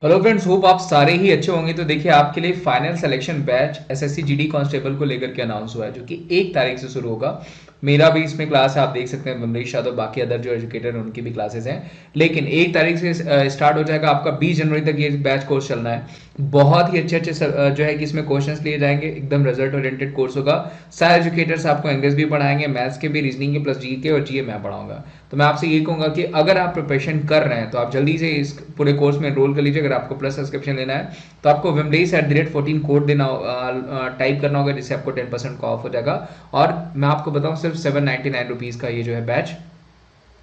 Hello friends, hope आप सारे ही अच्छे होंगे। तो देखिए, आपके लिए final selection batch SSC GD constable को लेकर के अनाउंस हुआ है, जो कि 1 तारीख से शुरू होगा। मेरा भी इसमें क्लास है, आप देख सकते हैं। बमरीश यादव, बाकी अदर जो एजुकेटर हैं उनकी भी क्लासेस हैं। लेकिन 1 तारीख से स्टार्ट हो जाएगा आपका। 20 जनवरी तक ये बैच कोर्स चलना है। बहुत ही अच्छे अच्छे जो है कि इसमें क्वेश्चंस लिए जाएंगे। एकदम रिजल्ट ओरिएंटेड कोर्स होगा। सारे एजुकेटर्स आपको इंग्लिश भी पढ़ाएंगे, मैथ्स के भी, रीजनिंग के, प्लस जीके और जीए मैं पढ़ाऊंगा। तो मैं आपसे ये कहूंगा कि अगर आप प्रिपरेशन कर रहे हैं तो आप जल्दी से इस पूरे कोर्स में एनरोल कर लीजिए। अगर आपको प्लस सब्सक्रिप्शन लेना है तो आपको विमलेस@14 कोड देना, टाइप करना होगा, जिससे आपको 10% का ऑफ हो जाएगा। और मैं आपको बताऊं, सिर्फ 799 रुपीज़ का ये जो है बैच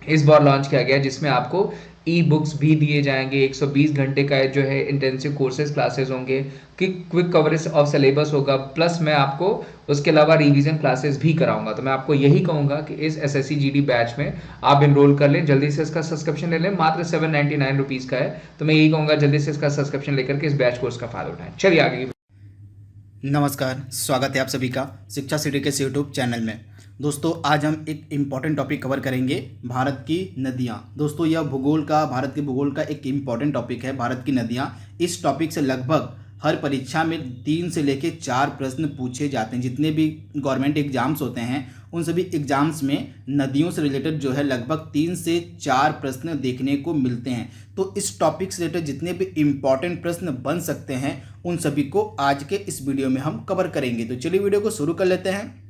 इस बार लॉन्च किया गया है, जिसमें आपको ई बुक्स भी दिए जाएंगे। 120 घंटे का जो है इंटेंसिव कोर्सेज क्लासेस होंगे। क्विक कवरेज ऑफ सिलेबस होगा, प्लस मैं आपको उसके अलावा रिवीजन क्लासेस भी कराऊंगा। तो मैं आपको यही कहूंगा कि इस एसएससी जीडी बैच में आप इनरोल कर लें, जल्दी से इसका सब्सक्रिप्शन ले लें। मात्र 799 रुपीज़ का है। तो मैं यही कहूंगा, जल्दी से इसका सब्सक्रिप्शन लेकर के इस बैच कोर्स का फायदा उठाएं। चलिए आगे। नमस्कार, स्वागत है आप सभी का शिक्षा सिटी के यूट्यूब चैनल में। दोस्तों, आज हम एक इम्पॉर्टेंट टॉपिक कवर करेंगे, भारत की नदियाँ। दोस्तों, यह भारत के भूगोल का एक इम्पॉर्टेंट टॉपिक है, भारत की नदियाँ। इस टॉपिक से लगभग हर परीक्षा में 3 से लेकर 4 प्रश्न पूछे जाते हैं। जितने भी गवर्नमेंट एग्जाम्स होते हैं उन सभी एग्जाम्स में नदियों से रिलेटेड जो है लगभग 3 से 4 प्रश्न देखने को मिलते हैं। तो इस टॉपिक से रिलेटेड जितने भी इम्पॉर्टेंट प्रश्न बन सकते हैं उन सभी को आज के इस वीडियो में हम कवर करेंगे। तो चलिए वीडियो को शुरू कर लेते हैं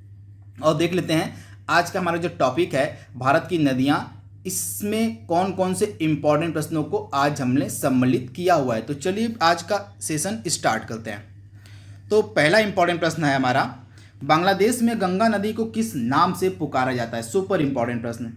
और देख लेते हैं आज का हमारा जो टॉपिक है, भारत की नदियाँ। इसमें कौन कौन से इम्पॉर्टेंट प्रश्नों को आज हमने सम्मिलित किया हुआ है। तो चलिए आज का सेशन स्टार्ट करते हैं। तो पहला इंपॉर्टेंट प्रश्न है हमारा, बांग्लादेश में गंगा नदी को किस नाम से पुकारा जाता है। सुपर इंपॉर्टेंट प्रश्न।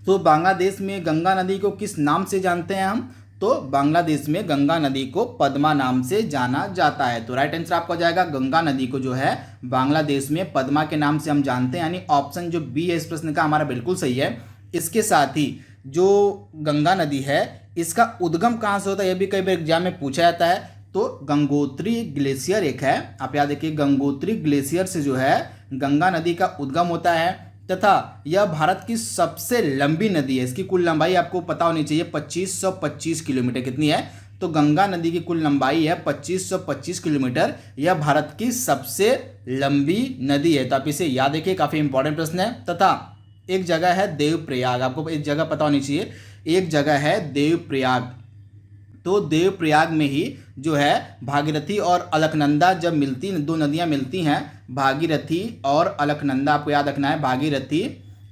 तो बांग्लादेश में गंगा नदी को किस नाम से जानते हैं हम? तो बांग्लादेश में गंगा नदी को पद्मा नाम से जाना जाता है। तो राइट आंसर आपका जाएगा, गंगा नदी को जो है बांग्लादेश में पद्मा के नाम से हम जानते हैं। यानी ऑप्शन जो बी है इस प्रश्न का हमारा बिल्कुल सही है। इसके साथ ही जो गंगा नदी है इसका उद्गम कहाँ से होता है, यह भी कई बार एग्जाम में पूछा जाता है। तो गंगोत्री ग्लेशियर एक है, आप याद रखिए, गंगोत्री ग्लेशियर से जो है गंगा नदी का उद्गम होता है तथा यह भारत की सबसे लंबी नदी है। इसकी कुल लंबाई आपको पता होनी चाहिए 2525 किलोमीटर। कितनी है? तो गंगा नदी की कुल लंबाई है 2525 किलोमीटर। यह भारत की सबसे लंबी नदी है। तो आप इसे याद रखिए, काफ़ी इंपॉर्टेंट प्रश्न है। तथा एक जगह है देवप्रयाग, आपको एक जगह पता होनी चाहिए, एक जगह है देवप्रयाग। तो देवप्रयाग में ही जो है भागीरथी और अलकनंदा जब मिलती, दो नदियां मिलती हैं, भागीरथी और अलकनंदा, आपको याद रखना है, भागीरथी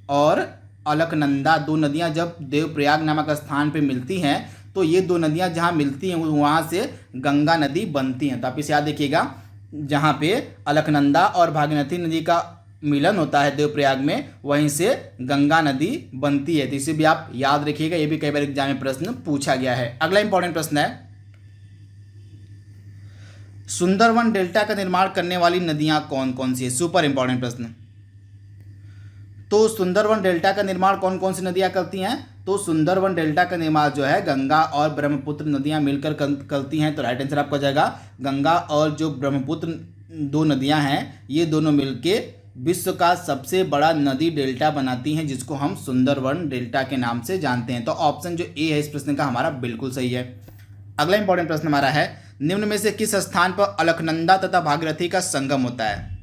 और अलकनंदा दो नदियां जब देवप्रयाग नामक स्थान पे मिलती हैं तो ये दो नदियां जहां मिलती हैं वहां से गंगा नदी बनती हैं। तो आप इसे याद रखिएगा, जहां पे अलकनंदा और भागीरथी नदी का मिलन होता है देवप्रयाग में, वहीं से गंगा नदी बनती है। तो इसे भी आप याद रखिएगा, ये भी कई बार एग्जाम में प्रश्न पूछा गया है। अगला इंपॉर्टेंट प्रश्न है, सुंदरवन डेल्टा का निर्माण करने वाली नदियां कौन कौन सी है। सुपर इंपॉर्टेंट प्रश्न। तो सुंदरवन डेल्टा का निर्माण कौन कौन सी नदियां करती हैं? तो सुंदरवन डेल्टा का निर्माण जो है गंगा और ब्रह्मपुत्र नदियां मिलकर करती हैं। तो राइट आंसर आपका जाएगा, गंगा और जो ब्रह्मपुत्र दो नदियां हैं ये दोनों मिलके विश्व का सबसे बड़ा नदी डेल्टा बनाती हैं, जिसको हम सुंदरवन डेल्टा के नाम से जानते हैं। तो ऑप्शन जो ए है इस प्रश्न का हमारा बिल्कुल सही है। अगला इंपॉर्टेंट प्रश्न हमारा है, निम्न में से किस स्थान पर अलकनंदा तथा भागीरथी का संगम होता है।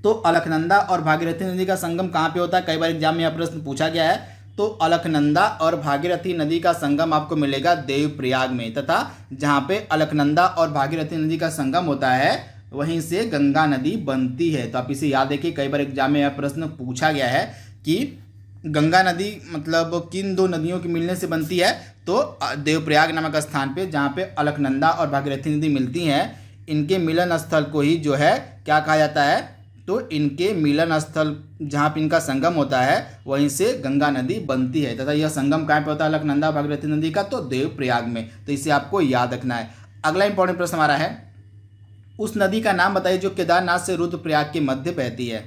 तो अलकनंदा और भागीरथी नदी का संगम कहाँ पे होता है, कई बार एग्जाम में यह प्रश्न पूछा गया है। तो अलकनंदा और भागीरथी नदी का संगम आपको मिलेगा देवप्रयाग में, तथा जहाँ पे अलकनंदा और भागीरथी नदी का संगम होता है वहीं से गंगा नदी बनती है। तो आप इसे याद रखिए, कई बार एग्जाम में यह प्रश्न पूछा गया है कि गंगा नदी मतलब किन दो नदियों के मिलने से बनती है। तो देवप्रयाग नामक स्थान पे जहाँ पे अलकनंदा और भागीरथी नदी मिलती हैं, इनके मिलन स्थल को ही जो है क्या कहा जाता है, तो इनके मिलन स्थल जहाँ पे इनका संगम होता है वहीं से गंगा नदी बनती है। तथा यह संगम कहाँ पे होता है अलकनंदा भागीरथी नदी का? तो देवप्रयाग में। तो इसे आपको याद रखना है। अगला इंपॉर्टेंट प्रश्न हमारा है, उस नदी का नाम बताइए जो केदारनाथ से रुद्रप्रयाग के मध्य बहती है।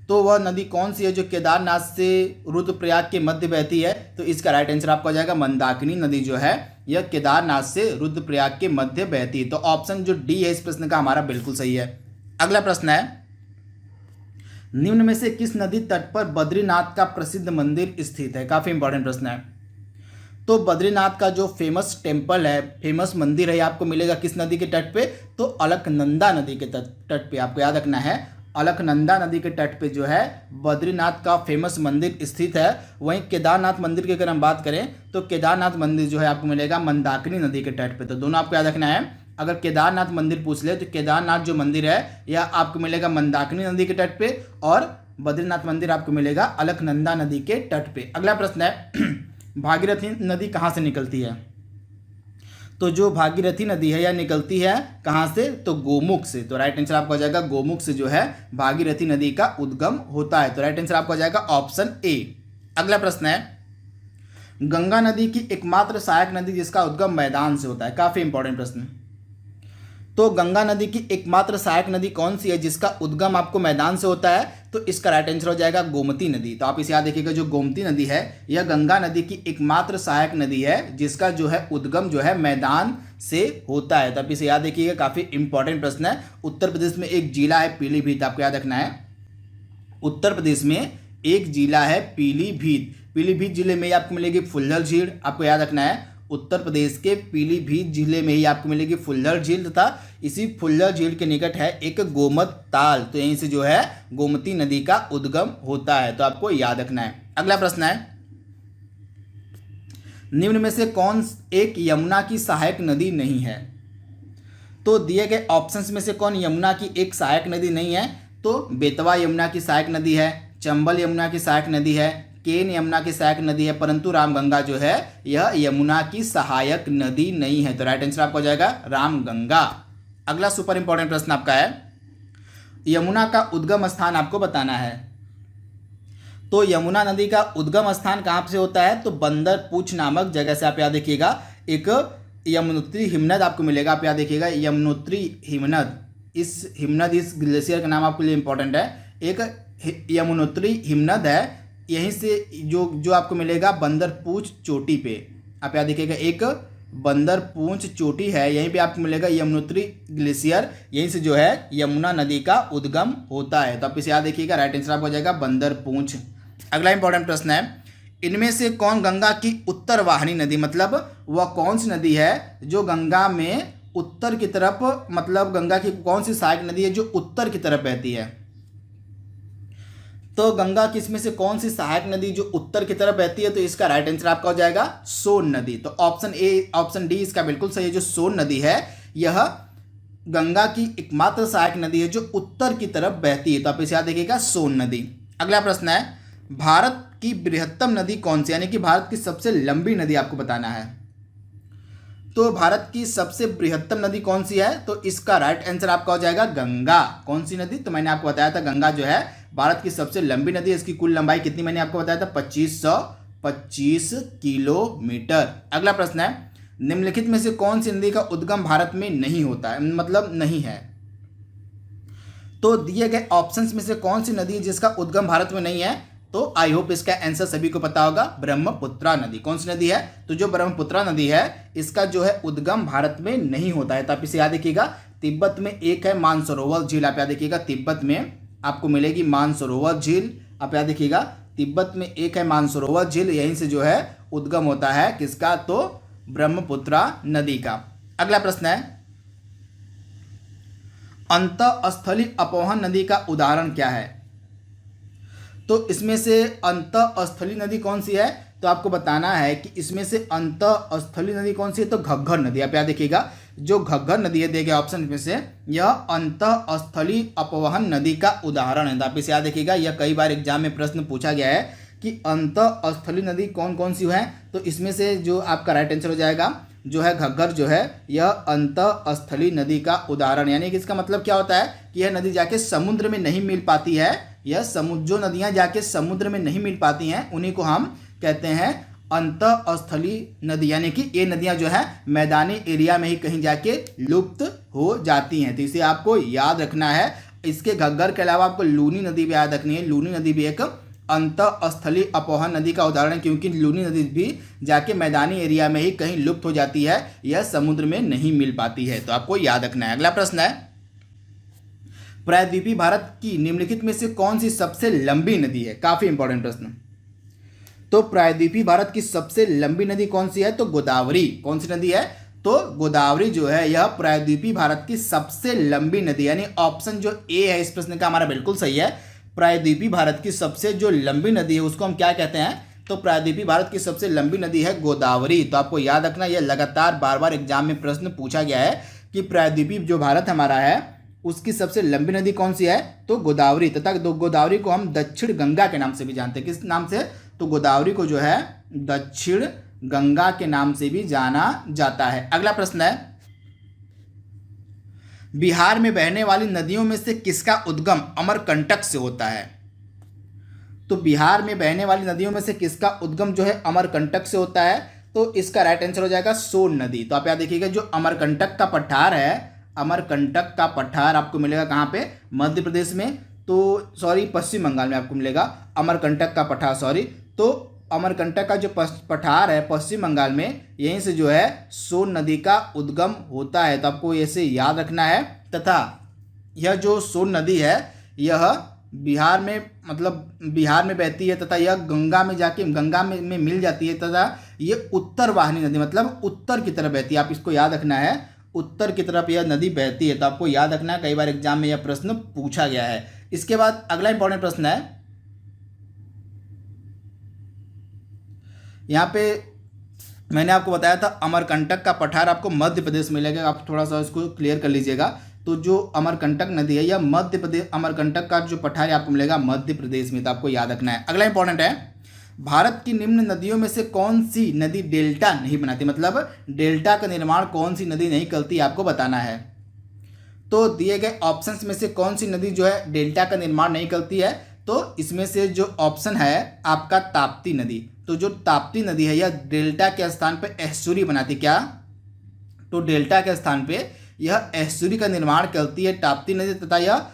तो वह नदी कौन सी है जो केदारनाथ से रुद्रप्रयाग के मध्य बहती है? तो इसका राइट आंसर आपका हो जाएगा मंदाकिनी नदी जो है यह केदारनाथ से रुद्रप्रयाग के मध्य बहती है। तो ऑप्शन जो डी है इस प्रश्न का हमारा बिल्कुल सही है। अगला प्रश्न है, निम्न में से किस नदी तट पर बद्रीनाथ का प्रसिद्ध मंदिर स्थित है? काफी इंपॉर्टेंट प्रश्न है। तो बद्रीनाथ का जो फेमस टेम्पल है, फेमस मंदिर है, आपको मिलेगा किस नदी के तट पे? तो अलकनंदा नदी के तट पे। आपको याद रखना है, अलकनंदा नदी के तट पे जो है बद्रीनाथ का फेमस मंदिर स्थित है। वहीं केदारनाथ मंदिर की अगर हम बात करें तो केदारनाथ मंदिर जो है आपको मिलेगा मंदाकिनी नदी के तट पे। तो दोनों आपको याद रखना है। अगर केदारनाथ मंदिर पूछ ले तो केदारनाथ जो मंदिर है यह आपको मिलेगा मंदाकिनी नदी के तट पे, और बद्रीनाथ मंदिर आपको मिलेगा अलकनंदा नदी के तट पे। अगला प्रश्न है भागीरथी नदी कहाँ से निकलती है? तो जो भागीरथी नदी है यह निकलती है कहाँ से? तो गोमुख से। तो राइट आंसर आपका हो जाएगा गोमुख से जो है भागीरथी नदी का उद्गम होता है। तो राइट आंसर आपका हो जाएगा ऑप्शन ए। अगला प्रश्न है गंगा नदी की एकमात्र सहायक नदी जिसका उद्गम मैदान से होता है। काफी इंपॉर्टेंट प्रश्न। तो गंगा नदी की एकमात्र सहायक नदी कौन सी है जिसका उद्गम आपको मैदान से होता है? तो इसका राइट आंसर हो जाएगा गोमती नदी। तो आप इसे याद देखिएगा, जो गोमती नदी है यह गंगा नदी की एकमात्र सहायक नदी है जिसका जो है उद्गम जो है मैदान से होता है। तो आप इसे याद देखिएगा, काफी इंपॉर्टेंट प्रश्न है। उत्तर प्रदेश में एक जिला है पीलीभीत, आपको याद रखना है। उत्तर प्रदेश में एक जिला है पीलीभीत। पीलीभीत जिले में आपको मिलेगी फुल्लर झील, आपको याद रखना है। उत्तर प्रदेश के पीलीभीत जिले में ही आपको मिलेगी फुल्लर झील, तथा इसी फुल्लर झील के निकट है एक गोमत ताल। तो यहीं से जो है गोमती नदी का उद्गम होता है। तो आपको याद रखना है। अगला प्रश्न है निम्न में से कौन एक यमुना की सहायक नदी नहीं है? तो दिए गए ऑप्शंस में से कौन यमुना की एक सहायक नदी नहीं है? तो बेतवा यमुना की सहायक नदी है, चंबल यमुना की सहायक नदी है, केन यमुना की सहायक नदी है, परंतु रामगंगा जो है यह यमुना की सहायक नदी नहीं है। तो राइट आंसर आपका हो जाएगा रामगंगा। अगला सुपर इंपॉर्टेंट प्रश्न आपका है यमुना का उद्गम स्थान आपको बताना है। तो यमुना नदी का उद्गम स्थान कहाँ से होता है? तो बंदर पूछ नामक जगह से। आप याद देखिएगा, एक यमुनोत्री हिमनद आपको मिलेगा। आप याद देखिएगा यमुनोत्री हिमनद, इस ग्लेशियर का नाम आपके लिए इंपॉर्टेंट है। एक यमुनोत्री हिमनद है, यहीं से जो आपको मिलेगा बंदर पूंछ चोटी पे। आप याद देखिएगा, एक बंदर पूंछ चोटी है, यहीं पे आपको मिलेगा यमुनोत्री ग्लेशियर, यहीं से जो है यमुना नदी का उद्गम होता है। तो आप इसे याद देखिएगा, राइट आंसर आपको हो जाएगा बंदर पूंछ। अगला इंपॉर्टेंट प्रश्न है इनमें से कौन गंगा की उत्तर वाहिनी नदी, मतलब वह कौन सी नदी है जो गंगा में उत्तर की तरफ, मतलब गंगा की कौन सी सहायक नदी है जो उत्तर की तरफ बहती है? तो गंगा की इसमें से कौन सी सहायक नदी जो उत्तर की तरफ बहती है? तो इसका राइट आंसर आपका हो जाएगा सोन नदी। तो ऑप्शन डी इसका बिल्कुल सही है। जो सोन नदी है यह गंगा की एकमात्र सहायक नदी है जो उत्तर की तरफ बहती है। तो आप इसे याद देखिएगा, सोन नदी। अगला प्रश्न है भारत की बृहत्तम नदी कौन सी, यानी कि भारत की सबसे लंबी नदी आपको बताना है। तो भारत की सबसे बृहत्तम नदी कौन सी है? तो इसका राइट आंसर आपका हो जाएगा गंगा। कौन सी नदी? तो मैंने आपको बताया था गंगा जो है भारत की सबसे लंबी नदी है। इसकी कुल लंबाई कितनी मैंने आपको बताया था? 2525 किलोमीटर। अगला प्रश्न है निम्नलिखित में से कौन सी नदी का उद्गम भारत में नहीं होता है, मतलब नहीं है? तो दिए गए ऑप्शंस में से कौन सी नदी जिसका उद्गम भारत में नहीं है? तो आई होप इसका आंसर सभी को पता होगा, ब्रह्मपुत्रा नदी। कौन सी नदी है? तो जो ब्रह्मपुत्रा नदी है इसका जो है उद्गम भारत में नहीं होता है। तो आप इसे याद रखिएगा। तिब्बत में एक है मानसरोवर झील, आप याद रखिएगा, तिब्बत में आपको मिलेगी मानसरोवर झील। आप याद रखिएगा, तिब्बत में एक है मानसरोवर झील, यहीं से जो है उद्गम होता है किसका? तो ब्रह्मपुत्रा नदी का। अगला प्रश्न है अंतःस्थली अपवहन नदी का उदाहरण क्या है? तो इसमें से अंतःस्थली नदी कौन सी है? तो आपको बताना है कि इसमें से अंतःस्थली नदी कौन सी है? तो घग्गर नदी। आप याद देखिएगा, जो घग्गर नदी है दिए गए ऑप्शन में से यह अंतःस्थली अपवहन नदी का उदाहरण है। तो आप इसे याद देखिएगा, यह कई बार एग्जाम में प्रश्न पूछा गया है कि अंतःस्थली नदी कौन कौन सी है। तो इसमें से जो आपका राइट आंसर हो जाएगा जो है घग्गर जो है यह अंतःस्थली नदी का उदाहरण, यानी कि इसका मतलब क्या होता है कि यह नदी जाके समुद्र में नहीं मिल पाती है। यह जो नदियां जाके समुद्र में नहीं मिल पाती हैं उन्हीं को हम कहते हैं अंतःस्थली नदी, यानी कि ये नदियां जो है मैदानी एरिया में ही कहीं जाके लुप्त हो जाती हैं। तो इसे आपको याद रखना है। इसके घग्गर के अलावा आपको लूनी नदी भी याद रखनी है। लूनी नदी भी एक अंतःस्थली अपवहन नदी का उदाहरण है, क्योंकि लूनी नदी भी जाके मैदानी एरिया में ही कहीं लुप्त हो जाती है, यह समुद्र में नहीं मिल पाती है। तो आपको याद रखना है। अगला प्रश्न है प्रायद्वीपीय भारत की निम्नलिखित में से कौन सी सबसे लंबी नदी है? काफी इंपॉर्टेंट प्रश्न। तो प्रायद्वीपीय भारत की सबसे लंबी नदी कौन सी है? तो गोदावरी। कौन सी नदी है? तो गोदावरी जो है यह प्रायद्वीपीय भारत की सबसे लंबी नदी, यानी ऑप्शन जो ए है इस प्रश्न का हमारा बिल्कुल सही है। प्रायद्वीपीय भारत की सबसे जो लंबी नदी है उसको हम क्या कहते हैं? तो प्रायद्वीपीय भारत की सबसे लंबी नदी है गोदावरी। तो आपको याद रखना, यह लगातार बार बार एग्जाम में प्रश्न पूछा गया है कि प्रायद्वीपीय जो भारत हमारा है उसकी सबसे लंबी नदी कौन सी है? तो गोदावरी। तथा गोदावरी को हम दक्षिण गंगा के नाम से भी जानते हैं। किस नाम से? तो गोदावरी को जो है दक्षिण गंगा के नाम से भी जाना जाता है। अगला प्रश्न है, बिहार में बहने वाली नदियों में से किसका उद्गम अमरकंटक से होता है? तो बिहार में बहने वाली नदियों में से किसका उद्गम जो है अमरकंटक से होता है? तो इसका राइट आंसर हो जाएगा सोन नदी। तो आप याद देखिएगा, जो अमरकंटक का पठार है, अमरकंटक का पठार आपको मिलेगा कहाँ पे? मध्य प्रदेश में, तो सॉरी पश्चिम बंगाल में आपको मिलेगा अमरकंटक का पठार, सॉरी। तो अमरकंटक का जो पठार है पश्चिम बंगाल में, यहीं से जो है सोन नदी का उद्गम होता है। तो आपको ऐसे याद रखना है। तथा यह जो सोन नदी है यह बिहार में, मतलब बिहार में बहती है तथा यह गंगा में जाके गंगा में मिल जाती है तथा ये उत्तर वाहिनी नदी, मतलब उत्तर की तरफ बहती है। आप इसको याद रखना है, उत्तर की तरफ यह नदी बहती है। तो आपको याद रखना है, कई बार एग्जाम में यह प्रश्न पूछा गया है। इसके बाद अगला इंपॉर्टेंट प्रश्न है, यहाँ पे मैंने आपको बताया था अमरकंटक का पठार आपको मध्य प्रदेश में मिलेगा। आप थोड़ा सा इसको क्लियर कर लीजिएगा। तो जो अमरकंटक नदी है यह मध्य प्रदेश, अमरकंटक का जो पठार है आपको मिलेगा मध्य प्रदेश में। तो आपको याद रखना है। अगला इंपॉर्टेंट है, भारत की निम्न नदियों में से कौन सी नदी डेल्टा नहीं बनाती? मतलब डेल्टा का निर्माण कौन सी नदी नहीं करती, आपको बताना है। तो दिए गए ऑप्शंस में से कौन सी नदी जो है डेल्टा का निर्माण नहीं करती है? तो इसमें से जो ऑप्शन है आपका ताप्ती नदी। तो जो ताप्ती नदी है यह डेल्टा के स्थान पर एस्चुरी बनाती। क्या? तो डेल्टा के स्थान पे यह एस्चुरी का निर्माण करती है ताप्ती नदी, तथा यह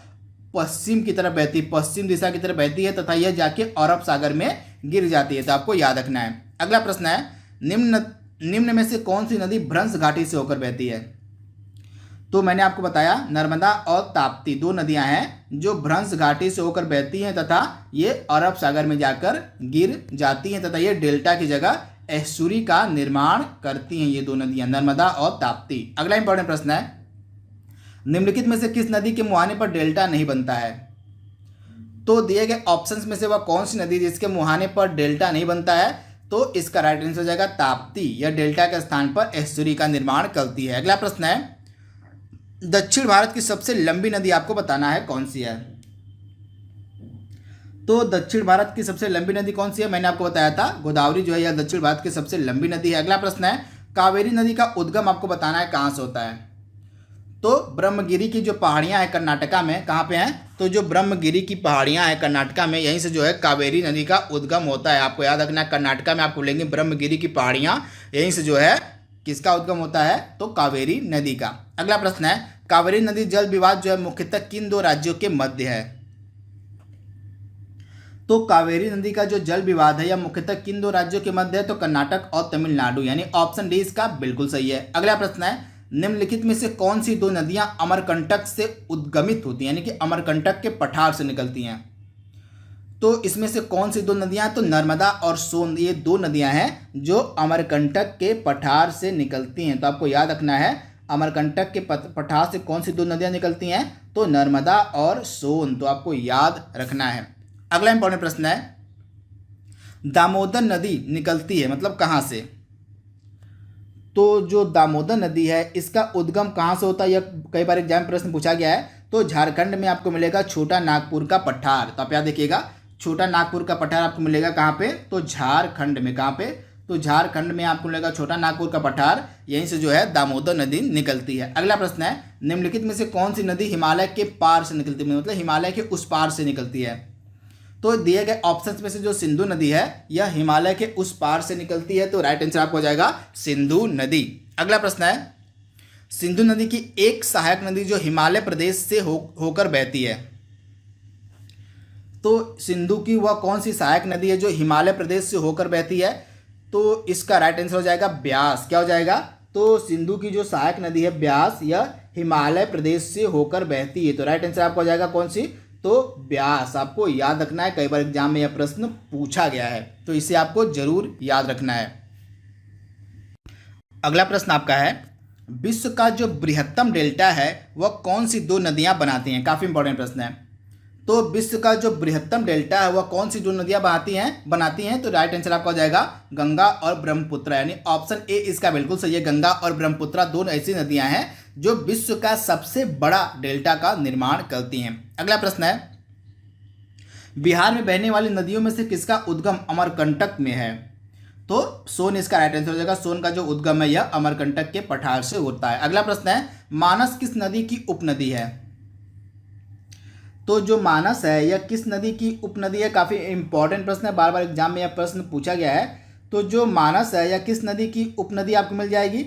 पश्चिम की तरफ बहती, पश्चिम दिशा की तरफ बहती है तथा यह जाके अरब सागर में गिर जाती है। तो आपको याद रखना है। अगला प्रश्न है, निम्न में से कौन सी नदी भ्रंश घाटी से होकर बहती है? तो मैंने आपको बताया नर्मदा और ताप्ती दो नदियां हैं जो भ्रंश घाटी से होकर बहती हैं तथा ये अरब सागर में जाकर गिर जाती हैं तथा ये डेल्टा की जगह एस्चुरी का निर्माण करती हैं, ये दो नदियां नर्मदा और ताप्ती। अगला इंपॉर्टेंट प्रश्न है, निम्नलिखित में से किस नदी के मुहाने पर डेल्टा नहीं बनता है? तो दिए गए ऑप्शंस में से वह कौन सी नदी जिसके मुहाने पर डेल्टा नहीं बनता है? तो इसका राइट आंसर हो जाएगा ताप्ती। यह डेल्टा के स्थान पर एस्चुरी का निर्माण करती है। अगला प्रश्न है, दक्षिण भारत की सबसे लंबी नदी आपको बताना है कौन सी है? तो दक्षिण भारत की सबसे लंबी नदी कौन सी है? मैंने आपको बताया था गोदावरी जो है यह दक्षिण भारत की सबसे लंबी नदी है। अगला प्रश्न है, कावेरी नदी का उद्गम आपको बताना है कहाँ से होता है? तो ब्रह्मगिरी की जो पहाड़ियाँ हैं कर्नाटका में, कहाँ पे हैं? तो जो ब्रह्मगिरी की पहाड़ियाँ हैं कर्नाटका में, यहीं से जो है कावेरी नदी का उद्गम होता है। आपको याद रखना है, कर्नाटका में आपको लेंगे ब्रह्मगिरी की पहाड़ियाँ, यहीं से जो है किसका उद्गम होता है? तो कावेरी नदी का। अगला प्रश्न है, कावेरी नदी जल विवाद जो है मुख्यतः किन दो राज्यों के मध्य है? तो कावेरी नदी का जो जल विवाद है यह मुख्यतः किन दो राज्यों के मध्य है? तो कर्नाटक और तमिलनाडु, यानी ऑप्शन डी इसका बिल्कुल सही है। अगला प्रश्न है, निम्नलिखित में से कौन सी दो नदियां अमरकंटक से उद्गमित होती हैं, यानी कि अमरकंटक के पठार से निकलती हैं? तो इसमें से कौन सी दो नदियां? तो नर्मदा और सोन, ये दो नदियां हैं जो अमरकंटक के पठार से निकलती हैं। तो आपको याद रखना है, अमरकंटक के पठार से कौन सी दो नदियां निकलती हैं? तो नर्मदा और सोन। तो आपको याद रखना है। अगला इंपॉर्टेंट प्रश्न है, दामोदर नदी निकलती है मतलब कहाँ से? तो जो दामोदर नदी है इसका उद्गम कहाँ से होता है? यह कई बार एग्जाम प्रश्न पूछा गया है। तो झारखंड में आपको मिलेगा छोटा नागपुर का पठार। तो आप याद देखिएगा, छोटा नागपुर का पठार आपको मिलेगा कहाँ पे? तो झारखंड में। कहाँ पे? तो झारखंड में आपको मिलेगा छोटा नागपुर का पठार, यहीं से जो है दामोदर नदी निकलती है। अगला प्रश्न है, निम्नलिखित में से कौन सी नदी हिमालय के पार से निकलती है, मतलब हिमालय के उस पार से निकलती है? तो दिए गए ऑप्शंस में से जो सिंधु नदी है यह हिमालय के उस पार से निकलती है। तो राइट आंसर आपको हो जाएगा सिंधु नदी। अगला प्रश्न है, सिंधु नदी की एक सहायक नदी जो हिमालय प्रदेश से होकर बहती है। तो सिंधु की वह कौन सी सहायक नदी है जो हिमालय प्रदेश से होकर बहती है? तो इसका राइट आंसर हो जाएगा ब्यास। क्या हो जाएगा? तो सिंधु की जो सहायक नदी है ब्यास, यह हिमालय प्रदेश से होकर बहती है। तो राइट आंसर आपका हो जाएगा कौन सी, तो ब्यास। आपको याद रखना है, कई बार एग्जाम में यह प्रश्न पूछा गया है, तो इसे आपको जरूर याद रखना है। अगला प्रश्न आपका है, विश्व का जो बृहत्तम डेल्टा है वह कौन सी दो नदियां बनाती हैं। काफी इंपॉर्टेंट प्रश्न है। तो विश्व का जो बृहत्तम डेल्टा है वह कौन सी दो नदियां बनाती हैं। तो राइट आंसर आपका हो जाएगा गंगा और ब्रह्मपुत्र, यानी ऑप्शन ए इसका बिल्कुल सही है। गंगा और ब्रह्मपुत्र दोनों ऐसी नदियां हैं जो विश्व का सबसे बड़ा डेल्टा का निर्माण करती हैं। अगला प्रश्न है, बिहार में बहने वाली नदियों में से किसका उद्गम अमरकंटक में है। तो सोन इसका राइट आंसर हो जाएगा। सोन का जो उद्गम है यह अमरकंटक के पठार से होता है। अगला प्रश्न है, मानस किस नदी की उपनदी है। तो जो मानस है यह किस नदी की उपनदी है। काफी इंपॉर्टेंट प्रश्न है, बार बार एग्जाम में यह प्रश्न पूछा गया है। तो जो मानस है यह किस नदी की उपनदी आपको मिल जाएगी।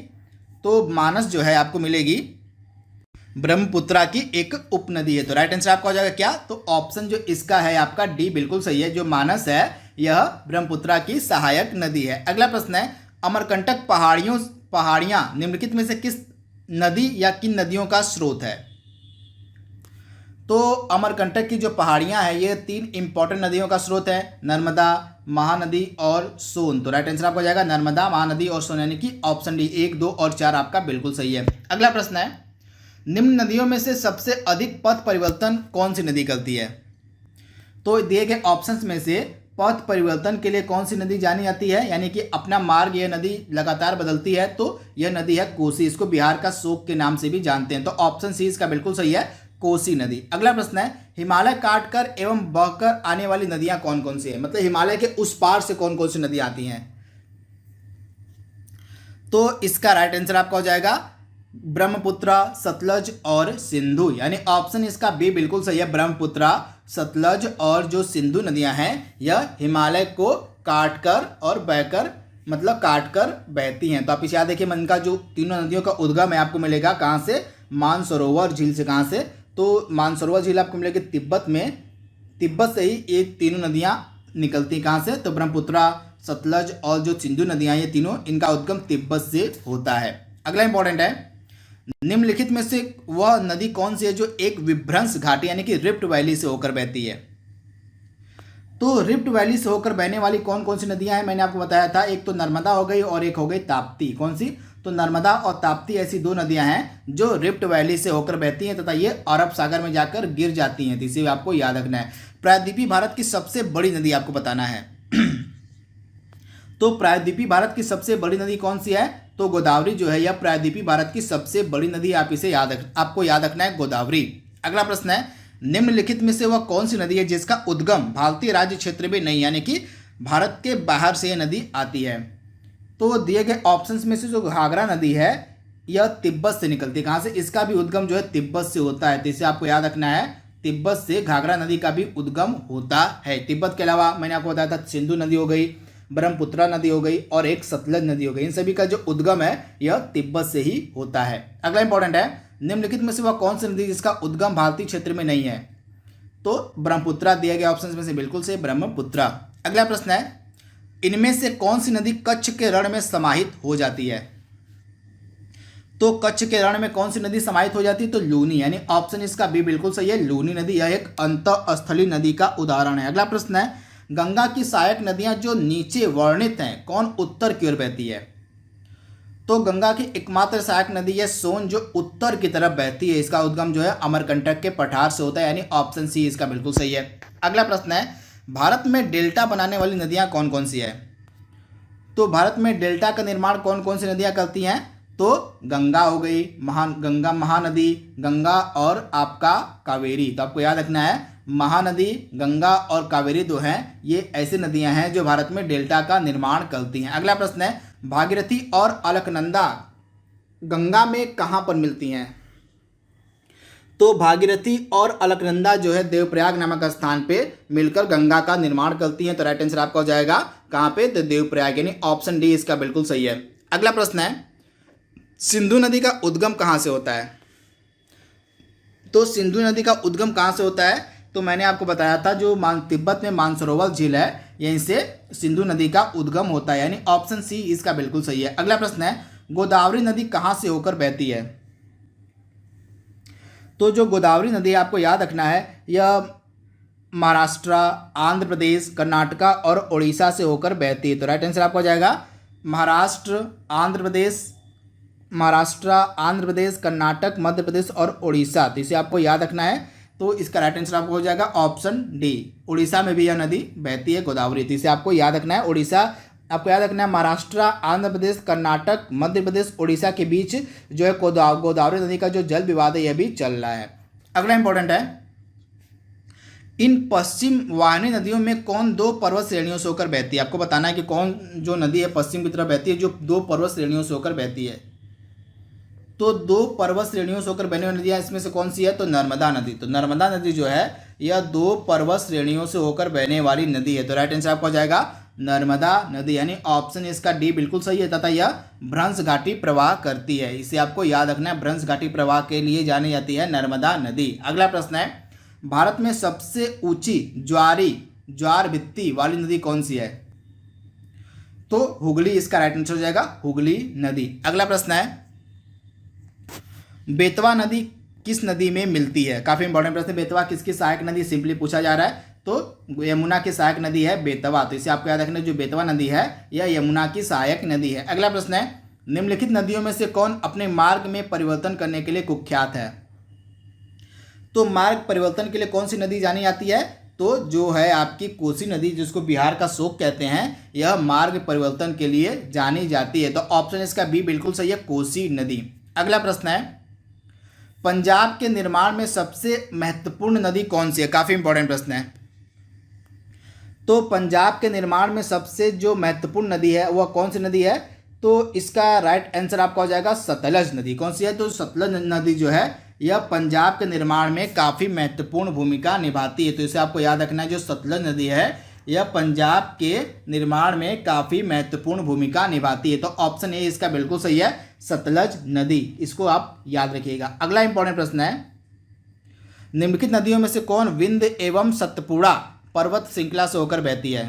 तो मानस जो है आपको मिलेगी ब्रह्मपुत्रा की एक उपनदी है। तो राइट आंसर आपका हो जाएगा क्या, तो ऑप्शन जो इसका है आपका डी बिल्कुल सही है। जो मानस है यह ब्रह्मपुत्रा की सहायक नदी है। अगला प्रश्न है, अमरकंटक पहाड़ियां निम्नलिखित में से किस नदी या किन नदियों का स्रोत है। तो अमरकंटक की जो पहाड़ियां हैं ये तीन इंपॉर्टेंट नदियों का स्रोत है, नर्मदा, महानदी और सोन। तो राइट आंसर आपका हो जाएगा नर्मदा, महानदी और सोन, यानी कि ऑप्शन डी 1, 2 और 4 आपका बिल्कुल सही है। अगला प्रश्न है, निम्न नदियों में से सबसे अधिक पथ परिवर्तन कौन सी नदी करती है। तो दिए गए ऑप्शंस में से पथ परिवर्तन के लिए कौन सी नदी जानी जाती है, यानी कि अपना मार्ग यह नदी लगातार बदलती है, तो यह नदी है कोसी। इसको बिहार का शोक के नाम से भी जानते हैं। तो ऑप्शन सी इसका बिल्कुल सही है, कोसी नदी। अगला प्रश्न है, हिमालय काटकर एवं बहकर आने वाली नदियां कौन कौन सी है। मतलब हिमालय के उस पार से कौन कौन सी नदियां आती हैं। तो इसका राइट आंसर आपका हो जाएगा ब्रह्मपुत्र, सतलज और सिंधु, यानी ऑप्शन इसका बी बिल्कुल सही है। ब्रह्मपुत्र, सतलज और जो सिंधु नदियां हैं यह हिमालय को काटकर और बहकर, मतलब काटकर बहती हैं। तो आप इसे याद देखिए, इनका जो तीनों नदियों का उद्गम है आपको मिलेगा कहाँ से, मानसरोवर झील से। कहाँ से, तो मानसरोवर झील आपको मिलेगी तिब्बत में। तिब्बत से ही ये तीनों नदियां निकलती हैं। कहाँ से, तो ब्रह्मपुत्र, सतलज और जो सिंधु नदियां ये तीनों, इनका उद्गम तिब्बत से होता है। अगला इंपॉर्टेंट है, निम्नलिखित में से वह नदी कौन सी है जो एक विभ्रंश घाटी यानी कि रिफ्ट वैली से होकर बहती है। तो रिफ्ट वैली से होकर बहने वाली कौन कौन सी नदियां हैं, मैंने आपको बताया था। एक तो नर्मदा हो गई और एक हो गई ताप्ती। कौन सी, तो नर्मदा और ताप्ती ऐसी दो नदियां हैं जो रिफ्ट वैली से होकर बहती हैं तथा ये अरब सागर में जाकर गिर जाती हैं। तो इसे आपको याद रखना है। प्रायद्वीपीय भारत की सबसे बड़ी नदी आपको बताना है। तो प्रायद्वीपीय भारत की सबसे बड़ी नदी कौन सी है, तो गोदावरी जो है यह प्रायद्वीपीय भारत की सबसे बड़ी नदी। आप इसे आपको याद रखना है, गोदावरी। अगला प्रश्न है, निम्नलिखित में से वह कौन सी नदी है जिसका उद्गम भारतीय राज्य क्षेत्र में नहीं, यानी कि भारत के बाहर से यह नदी आती है। तो दिए गए ऑप्शंस में से जो घाघरा नदी है यह तिब्बत से निकलती है। कहाँ से, इसका भी उद्गम जो है तिब्बत से होता है। तो इसे आपको याद रखना है, तिब्बत से घाघरा नदी का भी उद्गम होता है। तिब्बत के अलावा मैंने आपको बताया था सिंधु नदी हो गई, ब्रह्मपुत्रा नदी हो गई और एक सतलज नदी हो गई। इन सभी का जो उद्गम है यह तिब्बत से ही होता है। अगला इंपॉर्टेंट है, निम्नलिखित में से वह कौन सी नदी जिसका उद्गम भारतीय क्षेत्र में नहीं है। तो ब्रह्मपुत्रा दिए गए ऑप्शन में से बिल्कुल से ब्रह्मपुत्रा। अगला प्रश्न है, इनमें से कौन सी नदी कच्छ के रण में समाहित हो जाती है। तो कच्छ के रण में कौन सी नदी समाहित हो जाती है, तो लूनी, यानी ऑप्शन इसका बी बिल्कुल सही है। लूनी नदी यह एक अंतःस्थलीय नदी का उदाहरण है। अगला प्रश्न है, गंगा की सहायक नदियां जो नीचे वर्णित हैं कौन उत्तर की ओर बहती है। तो गंगा की एकमात्र सहायक नदी है सोन जो उत्तर की तरफ बहती है। इसका उद्गम जो है अमरकंटक के पठार से होता है, यानी ऑप्शन सी इसका बिल्कुल सही है। अगला प्रश्न है, भारत में डेल्टा बनाने वाली नदियां कौन कौन सी है। तो भारत में डेल्टा का निर्माण कौन कौन सी नदियां करती हैं, तो गंगा हो गई, गंगा महानदी, गंगा और आपका कावेरी। तो आपको याद रखना है, महानदी, गंगा और कावेरी दो हैं, ये ऐसी नदियां हैं जो भारत में डेल्टा का निर्माण करती हैं। अगला प्रश्न है, भागीरथी और अलकनंदा गंगा में कहाँ पर मिलती हैं। तो भागीरथी और अलकनंदा जो है देवप्रयाग नामक स्थान पे मिलकर गंगा का निर्माण करती हैं। तो राइट आंसर आपका हो जाएगा कहाँ पे, तो देवप्रयाग, यानी ऑप्शन डी इसका बिल्कुल सही है। अगला प्रश्न है, सिंधु नदी का उद्गम कहाँ से होता है। तो सिंधु नदी का उद्गम कहाँ से होता है, तो मैंने आपको बताया था जो तिब्बत में मानसरोवर झील है यहीं से सिंधु नदी का उद्गम होता है, यानी ऑप्शन सी इसका बिल्कुल सही है। अगला प्रश्न है, गोदावरी नदी कहाँ से होकर बहती है। तो जो गोदावरी नदी है आपको याद रखना है, यह महाराष्ट्र, आंध्र प्रदेश, कर्नाटका और उड़ीसा से होकर बहती है। तो राइट आंसर आपका हो जाएगा महाराष्ट्र, आंध्र प्रदेश, कर्नाटक, मध्य प्रदेश और उड़ीसा। तो इसे आपको याद रखना है। तो इसका राइट आंसर आपको हो जाएगा ऑप्शन डी, उड़ीसा में भी यह नदी बहती है गोदावरी। तो इसे आपको याद रखना है। उड़ीसा आपको याद रखना है, महाराष्ट्र, आंध्र प्रदेश, कर्नाटक, मध्य प्रदेश, उड़ीसा के बीच जो है गोदावरी नदी का जो जल विवाद है यह भी चल रहा है। अगला इंपॉर्टेंट है, इन पश्चिम वाहिनी नदियों में कौन दो पर्वत श्रेणियों से होकर बहती है। आपको बताना है कि कौन जो नदी है पश्चिम की तरफ बहती है जो दो पर्वत श्रेणियों से होकर बहती है। तो दो पर्वत श्रेणियों से होकर बहने वाली नदियाँ इसमें से कौन सी है, तो नर्मदा नदी। तो नर्मदा नदी जो है यह दो पर्वत श्रेणियों से होकर बहने वाली नदी है। तो राइट आंसर आपका हो जाएगा नर्मदा नदी, यानी ऑप्शन इसका डी बिल्कुल सही है तथा यह भ्रंश घाटी प्रवाह करती है। इसे आपको याद रखना है, भ्रंश घाटी प्रवाह के लिए जानी जाती है नर्मदा नदी। अगला प्रश्न है, भारत में सबसे ऊंची ज्वार भित्ति वाली नदी कौन सी है। तो हुगली इसका राइट आंसर हो जाएगा, हुगली नदी। अगला प्रश्न है, बेतवा नदी किस नदी में मिलती है। काफी इंपॉर्टेंट प्रश्न, बेतवा किसकी सहायक नदी सिंपली पूछा जा रहा है। तो यमुना की सहायक नदी है बेतवा। तो इसे आपको याद रखना, जो बेतवा नदी है यह यमुना की सहायक नदी है। अगला प्रश्न है, निम्नलिखित नदियों में से कौन अपने मार्ग में परिवर्तन करने के लिए कुख्यात है। तो मार्ग परिवर्तन के लिए कौन सी नदी जानी जाती है, तो जो है आपकी कोसी नदी, जिसको बिहार का शोक कहते हैं, यह मार्ग परिवर्तन के लिए जानी जाती है। तो ऑप्शन इसका बी बिल्कुल सही है, कोसी नदी। अगला प्रश्न है, पंजाब के निर्माण में सबसे महत्वपूर्ण नदी कौन सी है। काफी इंपॉर्टेंट प्रश्न है। तो पंजाब के निर्माण में सबसे जो महत्वपूर्ण नदी है वह कौन सी नदी है, तो इसका राइट आंसर आपका हो जाएगा सतलज नदी। कौन सी है, तो सतलज नदी जो है यह पंजाब के निर्माण में काफ़ी महत्वपूर्ण भूमिका निभाती है। तो इसे आपको याद रखना है, जो सतलज नदी है यह पंजाब के निर्माण में काफ़ी महत्वपूर्ण भूमिका निभाती है। तो ऑप्शन ए इसका बिल्कुल सही है, सतलज नदी। इसको आप याद रखिएगा। अगला इंपॉर्टेंट प्रश्न है, निम्नलिखित नदियों में से कौन विंध्य एवं सतपुड़ा पर्वत श्रृंखला से होकर बहती है।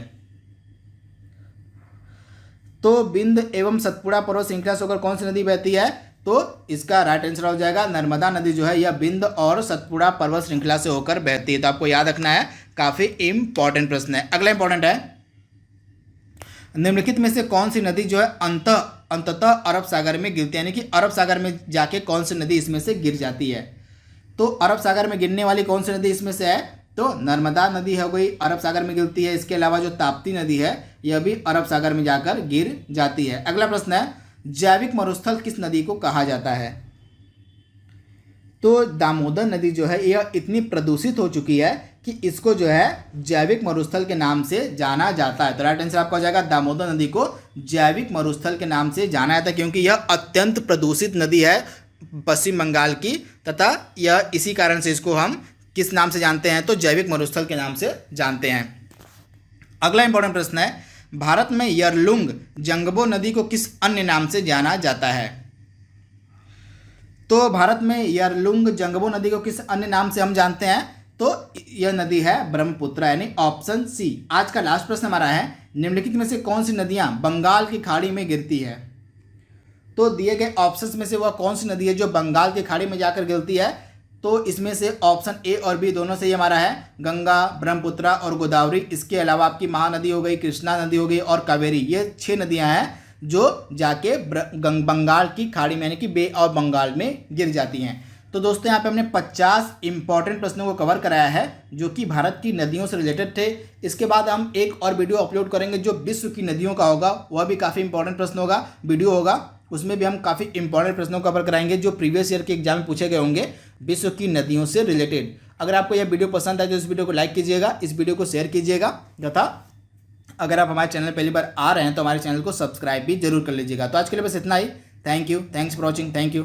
तो विंध्य एवं सतपुड़ा पर्वत श्रृंखला से होकर कौन सी नदी बहती है, तो इसका राइट आंसर हो जाएगा नर्मदा नदी जो है यह विंध्य और सतपुड़ा पर्वत श्रृंखला से होकर बहती है। तो आपको याद रखना है, काफी इंपॉर्टेंट प्रश्न है। अगला इंपॉर्टेंट है, निम्नलिखित में से कौन सी नदी जो है अंततः अरब सागर में गिरती है, यानी कि अरब सागर में जाके कौन सी नदी इसमें से गिर जाती है। तो अरब सागर में गिरने वाली कौन सी नदी इसमें से है, तो नर्मदा नदी हो गई, अरब सागर में गिरती है। इसके अलावा जो ताप्ती नदी है यह भी अरब सागर में जाकर गिर जाती है। अगला प्रश्न है, जैविक मरुस्थल किस नदी को कहा जाता है। तो दामोदर नदी जो है यह इतनी प्रदूषित हो चुकी है कि इसको जो है जैविक मरुस्थल के नाम से जाना जाता है। तो राइट आंसर आपका हो जाएगा, दामोदर नदी को जैविक मरुस्थल के नाम से जाना जाता है, क्योंकि यह अत्यंत प्रदूषित नदी है पश्चिम बंगाल की, तथा यह इसी कारण से इसको हम किस नाम से जानते हैं, तो जैविक मरुस्थल के नाम से जानते हैं। अगला इंपॉर्टेंट प्रश्न है, भारत में यरलुंग जंगबो नदी को किस अन्य नाम से जाना जाता है। तो भारत में यरलुंग जंगबो नदी को किस अन्य नाम से हम जानते हैं, तो यह नदी है ब्रह्मपुत्र, यानी ऑप्शन सी। आज का लास्ट प्रश्न हमारा है, निम्नलिखित में से कौन सी नदियां बंगाल की खाड़ी में गिरती है। तो दिए गए ऑप्शंस में से वह कौन सी नदी है जो बंगाल की खाड़ी में जाकर गिरती है, तो इसमें से ऑप्शन ए और बी दोनों से ही हमारा है, गंगा, ब्रह्मपुत्र और गोदावरी। इसके अलावा आपकी महानदी हो गई, कृष्णा नदी हो गई और कावेरी। ये 6 नदियां हैं जो जाके बंगाल की खाड़ी में यानी कि बे ऑफ बंगाल में गिर जाती हैं। तो दोस्तों यहाँ पे हमने 50 इंपॉर्टेंट प्रश्नों को कवर कराया है जो कि भारत की नदियों से रिलेटेड थे। इसके बाद हम एक और वीडियो अपलोड करेंगे जो विश्व की नदियों का होगा, वह भी काफ़ी इंपॉर्टेंट प्रश्न होगा, वीडियो होगा। उसमें भी हम काफ़ी इंपॉर्टेंट प्रश्नों को कवर कराएंगे जो प्रीवियस ईयर के एग्जाम में पूछे गए होंगे विश्व की नदियों से रिलेटेड। अगर आपको यह वीडियो पसंद आए तो इस वीडियो को लाइक कीजिएगा, इस वीडियो को शेयर कीजिएगा, तथा अगर आप हमारे चैनल पहली बार आ रहे हैं तो हमारे चैनल को सब्सक्राइब भी जरूर कर लीजिएगा। तो आज के लिए बस इतना ही। Thank you, thanks for watching, thank you.